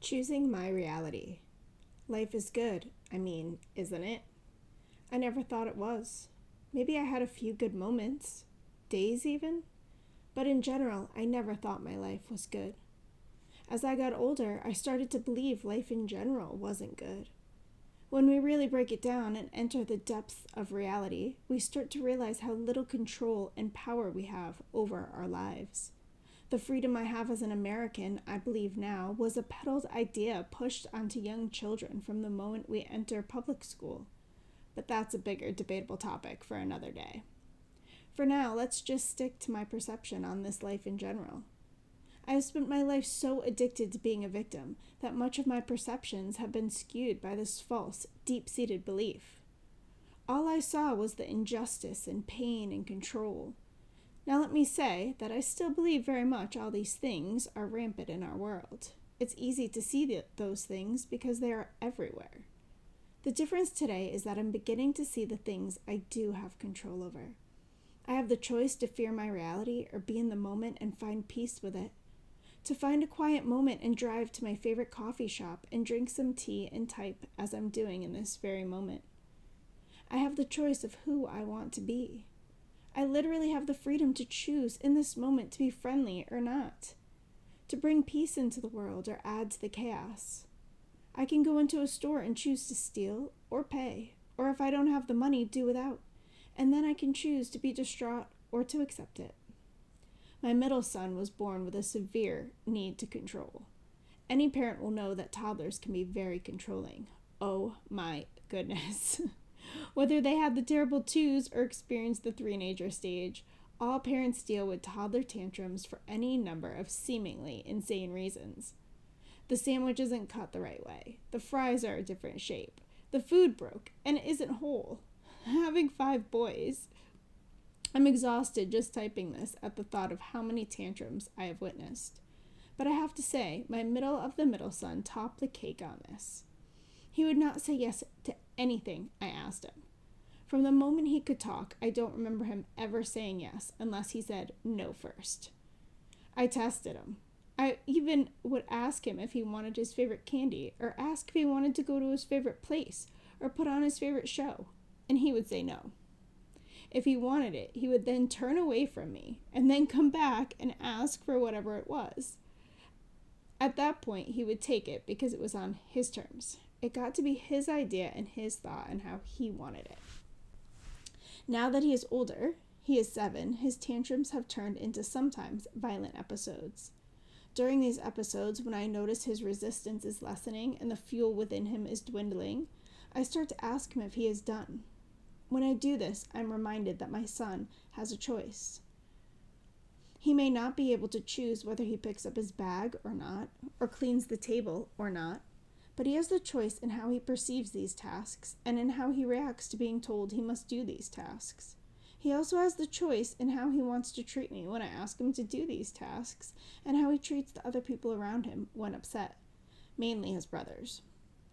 Choosing my reality. Life is good. Isn't it? I never thought it was. Maybe I had a few good moments, days even, but in general, I never thought my life was good. As I got older, I started to believe life in general wasn't good. When we really break it down and enter the depths of reality, we start to realize how little control and power we have over our lives. The freedom I have as an American, I believe now, was a peddled idea pushed onto young children from the moment we enter public school. But that's a bigger debatable topic for another day. For now, let's just stick to my perception on this life in general. I have spent my life so addicted to being a victim that much of my perceptions have been skewed by this false, deep-seated belief. All I saw was the injustice and pain and control. Now let me say that I still believe very much all these things are rampant in our world. It's easy to see those things because they are everywhere. The difference today is that I'm beginning to see the things I do have control over. I have the choice to fear my reality or be in the moment and find peace with it. To find a quiet moment and drive to my favorite coffee shop and drink some tea and type as I'm doing in this very moment. I have the choice of who I want to be. I literally have the freedom to choose in this moment to be friendly or not, to bring peace into the world or add to the chaos. I can go into a store and choose to steal or pay, or if I don't have the money, do without, and then I can choose to be distraught or to accept it. My middle son was born with a severe need to control. Any parent will know that toddlers can be very controlling. Oh my goodness. Whether they had the terrible twos or experienced the three-nager stage, all parents deal with toddler tantrums for any number of seemingly insane reasons. The sandwich isn't cut the right way. The fries are a different shape. The food broke, and it isn't whole. Having 5 boys, I'm exhausted just typing this at the thought of how many tantrums I have witnessed. But I have to say, my middle son topped the cake on this. He would not say yes to anything I asked him. From the moment he could talk, I don't remember him ever saying yes unless he said no first. I tested him. I even would ask him if he wanted his favorite candy, or ask if he wanted to go to his favorite place, or put on his favorite show, and he would say no. If he wanted it, he would then turn away from me, and then come back and ask for whatever it was. At that point, he would take it because it was on his terms. It got to be his idea and his thought and how he wanted it. Now that he is older, he is 7, his tantrums have turned into sometimes violent episodes. During these episodes, when I notice his resistance is lessening and the fuel within him is dwindling, I start to ask him if he is done. When I do this, I'm reminded that my son has a choice. He may not be able to choose whether he picks up his bag or not, or cleans the table or not, but he has the choice in how he perceives these tasks and in how he reacts to being told he must do these tasks. He also has the choice in how he wants to treat me when I ask him to do these tasks and how he treats the other people around him when upset, mainly his brothers.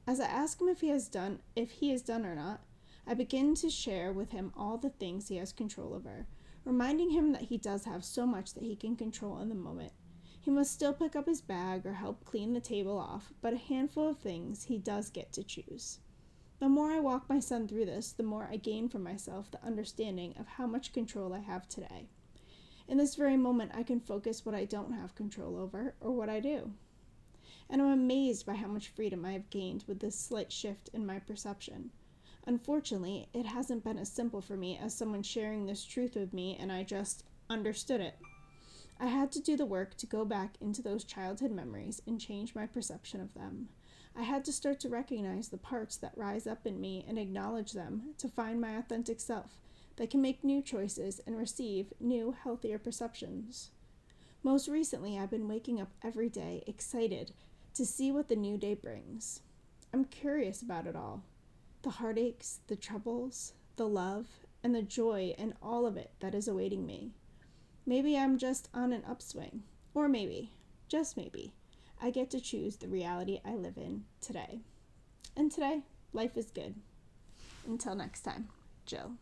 As I ask him if he is done or not, I begin to share with him all the things he has control over, reminding him that he does have so much that he can control in the moment. He must still pick up his bag or help clean the table off, but a handful of things he does get to choose. The more I walk my son through this, the more I gain for myself the understanding of how much control I have today. In this very moment, I can focus what I don't have control over or what I do. And I'm amazed by how much freedom I have gained with this slight shift in my perception. Unfortunately, it hasn't been as simple for me as someone sharing this truth with me and I just understood it. I had to do the work to go back into those childhood memories and change my perception of them. I had to start to recognize the parts that rise up in me and acknowledge them to find my authentic self that can make new choices and receive new, healthier perceptions. Most recently, I've been waking up every day excited to see what the new day brings. I'm curious about it all. The heartaches, the troubles, the love, and the joy and all of it that is awaiting me. Maybe I'm just on an upswing, or maybe, just maybe, I get to choose the reality I live in today. And today, life is good. Until next time, Jill.